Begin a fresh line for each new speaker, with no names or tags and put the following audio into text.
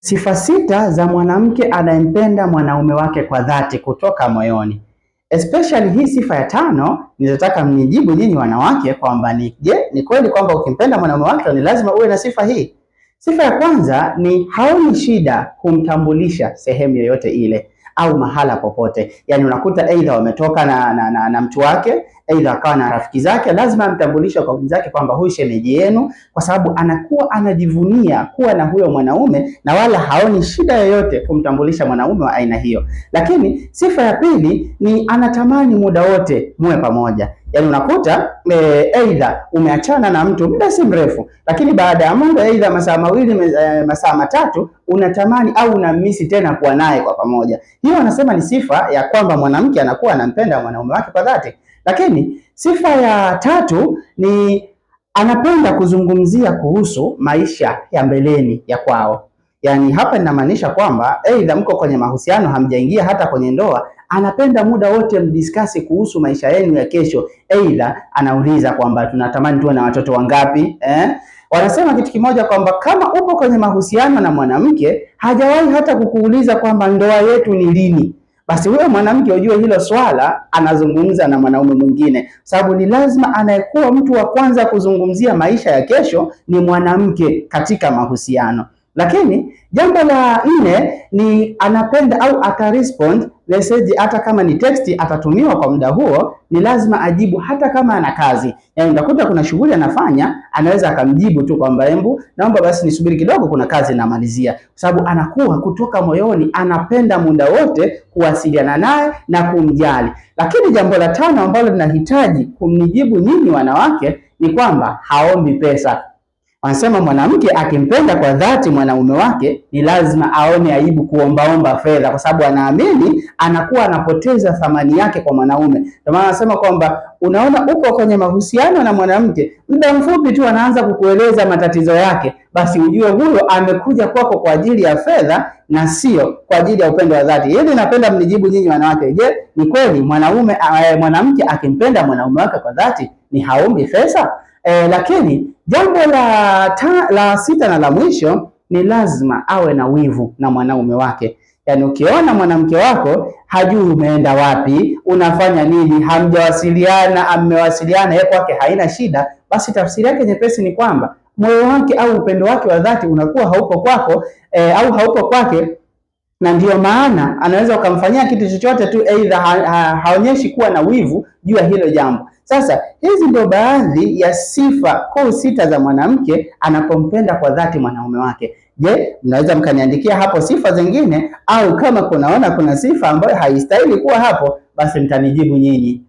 Sifa 6 za mwanamke anayempenda mwanaume wake kwa dhati kutoka moyoni. Especially hii sifa ya 5 ninataka mnijibu nyinyi wanawake kwamba ni kweli kwamba ukimpenda mwanaume wako ni lazima uwe na sifa hii? Sifa ya kwanza ni haoni shida kumtambulisha sehemu yoyote ile au mahala popote. Yaani unakuta aidha wametoka na mtu wake, aidha akawa na rafiki zake, lazima amtambulishe kwa wenzake kwamba huyu shemeji yenu, kwa sababu anakuwa anajivunia kuwa na huyo mwanaume na wala haoni shida yoyote kumtambulisha mwanaume wa aina hiyo. Lakini sifa ya pili ni anatamani muda wote muwe pamoja. Yaani unakuta aidha umeachana na mtu muda si mrefu, lakini baada ya muda aidha masaa mawili masaa matatu unatamani au unamisi tena kuwa naye kwa pamoja. Hiyo anasema ni sifa ya kwamba mwanamke anakuwa anampenda mwanaume wake kwa dhati. Lakini sifa ya 3 ni anapenda kuzungumzia kuhusu maisha ya mbeleni ya kwao. Yaani hapa ninamaanisha kwamba aidha mko kwenye mahusiano, hamjaingia hata kwenye ndoa, anapenda muda wote mdiskasi kuhusu maisha yenu ya kesho. Aidha anauliza kwamba tunatamani tuwe na watoto wangapi. Wanasema kitu kimoja kwamba kama upo kwenye mahusiano na mwanamke hajawahi hata kukuuliza kwamba ndoa yetu ni lini, basi huyo mwanamke ujue hilo swala anazungumza na mwanaume mwingine, sababu ni lazima anayekuwa mtu wa kwanza kuzungumzia maisha ya kesho ni mwanamke katika mahusiano. Lakini jambo la 4 ni anapenda au atarespond message, hata kama ni text atatumiwa kwa muda huo, ni lazima ajibu hata kama ana kazi. Yaani utakuta kuna shughuli anafanya, anaweza akamjibu tu kwamba embu naomba basi nisubiri kidogo, kuna kazi namalizia, kwa sababu anakuwa kutoka moyoni anapenda muda wote kuwasiliana naye na kumjali. Lakini jambo la 5 ambalo linahitaji kumnijibu nyinyi wanawake ni kwamba haombi pesa. Wanasema mwanamke akimpenda kwa dhati mwanaume wake ni lazima aone aibu kuombaomba fedha, kwa sababu anaamini anakuwa anapoteza thamani yake kwa mwanaume. Ndio maana anasema kwamba unaona uko kwenye mahusiano na mwanamke, muda mfupi tu anaanza kukueleza matatizo yake, basi ujue huyo amekuja kwako kwa ajili ya fedha na sio kwa ajili ya upendo wa dhati. Hili napenda mnijibu nyinyi wanawake. Je, ni kweli mwanamke akimpenda mwanaume wake kwa dhati ni haombi pesa? Lakini jambo la 6 na la mwisho ni lazima awe na wivu na mwanaume wake. Yaani ukiona mwanamke wako hajui umeenda wapi, unafanya nini, hamjawasiliana, amewasiliana yeye kwake haina shida, basi tafsiri yake nyepesi ni kwamba moyo wake au upendo wake wa dhati unakuwa haupo kwako au haupo kwake, na ndio maana anaweza ukamfanyia kitu chochote tu, aidha haonyeshi kuwa na wivu juu ya hilo jambo. Sasa hizi ndio baadhi ya sifa kuu 6 za mwanamke anapompenda kwa dhati mwanaume wake. Je, mnaweza mkaniandikia hapo sifa zingine, au kama kunaona kuna sifa ambayo haistahili kuwa hapo, basi mtanijibu nyinyi.